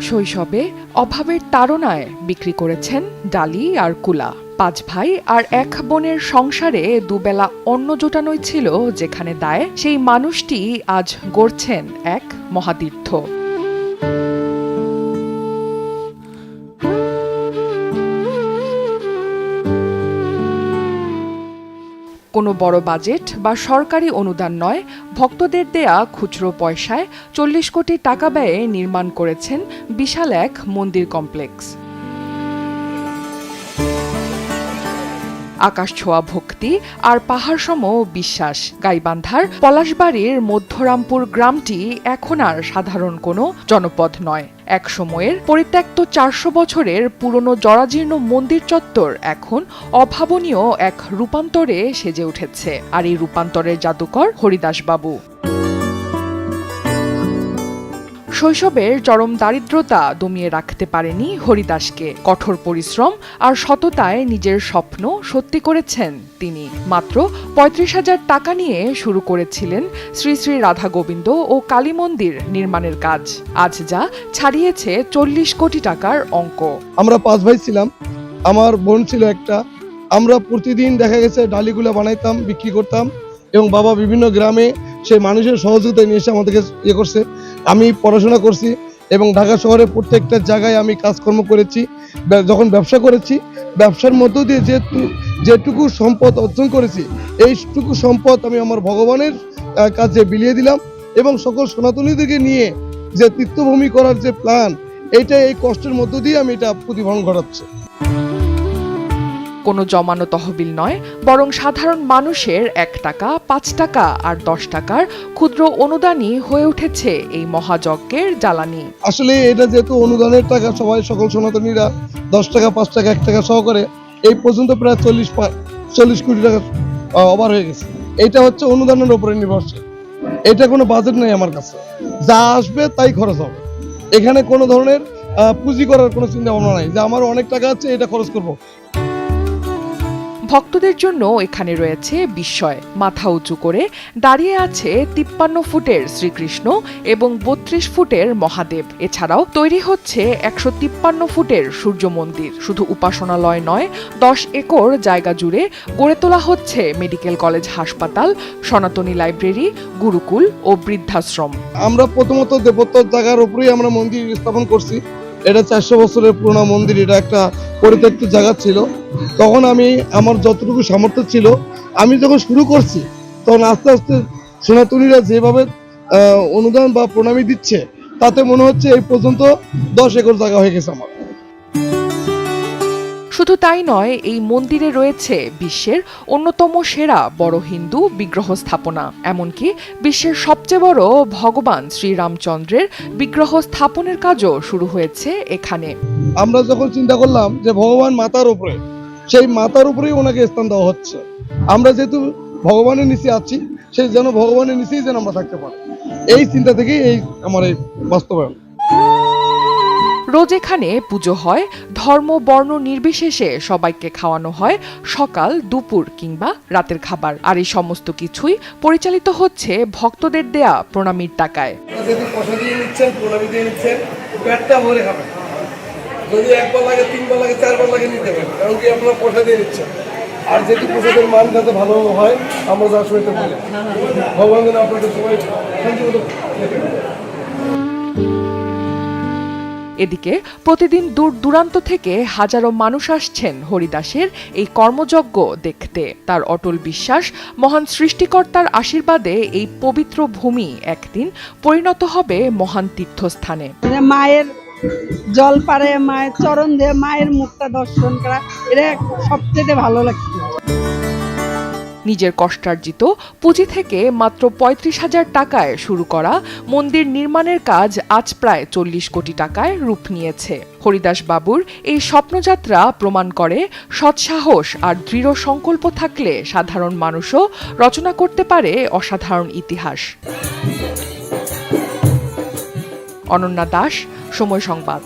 শৈশবে অভাবের তাড়নায় বিক্রি করেছেন ডালি আর কুলা। 5 ভাই আর 1 বোনের সংসারে দুবেলা অন্ন জোটানোই ছিল যেখানে দায়, সেই মানুষটি আজ গড়ছেন এক মহাতীর্থ। কোনো বড় বাজেট বা সরকারি অনুদান নয়, ভক্তদের দেয়া খুচরো পয়সায় 40 কোটি টাকা ব্যয়ে নির্মাণ করেছেন বিশাল এক মন্দির কমপ্লেক্স। আকাশ ছোঁয়া ভক্তি আর পাহাড়সম বিশ্বাস। গাইবান্ধার পলাশবাড়ির মধ্যরামপুর গ্রামটি এখন আর সাধারণ কোনো জনপদ নয়। এক সময়ের পরিত্যক্ত 400 বছরের পুরনো জরাজীর্ণ মন্দির চত্বর এখন অভাবনীয় এক রূপান্তরে সেজে উঠেছে। আর এই রূপান্তরের জাদুকর হরিদাস বাবু। শৈশবের চরম দারিদ্রতা দমিয়ে রাখতে পারেনি হরিদাসকে। কঠোর পরিশ্রম আর সততায় নিজের স্বপ্ন সত্যি করেছেন তিনি। মাত্র 35,000 টাকা নিয়ে শুরু করেছিলেন শ্রী শ্রী রাধা গোবিন্দ ও কালী মন্দির নির্মাণের কাজ। আজ যা ছাড়িয়েছে 40 কোটি টাকার অঙ্ক। আমরা 5 ভাই ছিলাম, আমার বোন ছিল একটা। আমরা প্রতিদিন দেখা গেছে ডালিগুলো বানাইতাম, বিক্রি করতাম, এবং বাবা বিভিন্ন গ্রামে সেই মানুষের সহযোগিতা নিয়ে এসে আমাদেরকে করছে। আমি পড়াশোনা করছি এবং ঢাকা শহরে প্রত্যেকটা জায়গায় আমি কাজকর্ম করেছি। যখন ব্যবসা করেছি, ব্যবসার মধ্য দিয়ে যেটুকু সম্পদ অর্জন করেছি, এইটুকু সম্পদ আমি আমার ভগবানের কাছে বিলিয়ে দিলাম এবং সকল সনাতনীদেরকে নিয়ে যে তীর্থভূমি করার যে প্ল্যান, এইটা এই কষ্টের মধ্য দিয়ে আমি এটা প্রতিফলন ঘটাচ্ছি। কোনো জমানো তহবিল নয়, বরং সাধারণ মানুষের 1 টাকা, 5 টাকা আর 10 টাকার ক্ষুদ্র অনুদানই হয়ে উঠেছে এই মহাযজ্ঞের জ্বালানি। আসলে এটা যেহেতু অনুদানের টাকা, সবাই সকল সনাতনীরা 10 টাকা, 5 টাকা, 1 টাকা সহকারে এই পর্যন্ত প্রায় 40 কোটি টাকা ওভার হয়ে গেছে। এটা হচ্ছে অনুদানের উপরে নির্ভরশীল। এটা কোনো বাজেট নেই আমার কাছে, যা আসবে তাই খরচ হবে। এখানে কোনো ধরনের পুঁজি করার কোনো চিন্তা ভাবনা নাই যে আমার অনেক টাকা আছে এটা খরচ করবো। ভক্তদের জন্য এখানে রয়েছে বিস্ময়। মাথা উঁচু করে দাঁড়িয়ে আছে 53 ফুটের শ্রীকৃষ্ণ এবং 32 ফুটের মহাদেব। এছাড়াও তৈরি হচ্ছে 153 ফুটের সূর্য মন্দির। শুধু উপাসনালয় নয়, 10 একর জায়গা জুড়ে গড়ে তোলা হচ্ছে মেডিকেল কলেজ, হাসপাতাল, সনাতনী লাইব্রেরি, গুরুকুল ও বৃদ্ধাশ্রম। আমরা প্রথমত দেবত্বর জায়গার উপরেই আমরা মন্দির স্থাপন করছি। এটা 400 বছরের পুরোনো মন্দির। এটা একটা পরিত্যক্ত জায়গা ছিল। তখন আমি আমার যতটুকু সামর্থ্য ছিল, আমি যখন শুরু করছি, তখন আস্তে আস্তে সনাতনীরা যেভাবে অনুদান বা প্রণামী দিচ্ছে, তাতে মনে হচ্ছে এই পর্যন্ত 10 একর জায়গা হয়ে গেছে আমার। শুধু তাই নয়, এই মন্দিরে রয়েছে বিশ্বের অন্যতম সেরা বড় হিন্দু বিগ্রহ স্থাপনা। এমনকি বিশ্বের সবচেয়ে বড় ভগবান শ্রীরামচন্দ্রের বিগ্রহ স্থাপনের কাজও শুরু হয়েছে এখানে। আমরা যখন চিন্তা করলাম যে ভগবান মাতার উপরে, সেই মাতার উপরেই ওনাকে স্থান দেওয়া হচ্ছে। আমরা যেহেতু ভগবানের নিচে আছি, সেই যেন ভগবানের নিচেই যেন আমরা থাকতে পারি, এই চিন্তা থেকেই এই আমার এই বাস্তবায়ন। রোজ এখানে পুজো হয়, ধর্ম বর্ণ নির্বিশেষে সবাইকে খাওয়ানো হয় সকাল, দুপুর কিংবা রাতের খাবার। আর এই সমস্ত কিছুই পরিচালিত হচ্ছে ভক্তদের দেয়া প্রণামীর টাকায়। যদি 1 বার লাগে, 3 বার লাগে, 4 বার লাগে নিতে পারেন, কারণ কি আপনারা পয়সা দিয়ে নিচ্ছেন। আর যেহেতু প্রসাদের মান যাতে ভালো হয়, আমরা যার সঙ্গে বলি ভগবান যেন আপনাদের সবাই শান্তিমতো। এদিকে প্রতিদিন দূর দূরান্ত থেকে হাজারো মানুষ আসছেন হরিদাসের এই কর্মযজ্ঞ দেখতে। তার অটল বিশ্বাস, মহান সৃষ্টিকর্তার আশীর্বাদে এই পবিত্র ভূমি একদিন পরিণত হবে মহান তীর্থস্থানে। মায়ের জল পারে, মায়ের চরণ দিয়ে মায়ের মুখটা দর্শন করা, এটা সবচেয়ে ভালো লাগছে। নিজের কষ্টার্জিত পুঁজি থেকে মাত্র 35,000 টাকায় শুরু করা মন্দির নির্মাণের কাজ আজ প্রায় 40 কোটি টাকায় রূপ নিয়েছে। হরিদাস বাবুর এই স্বপ্নযাত্রা প্রমাণ করে সৎসাহস আর দৃঢ় সংকল্প থাকলে সাধারণ মানুষও রচনা করতে পারে অসাধারণ ইতিহাস। অনন্যা দাস, সময় সংবাদ।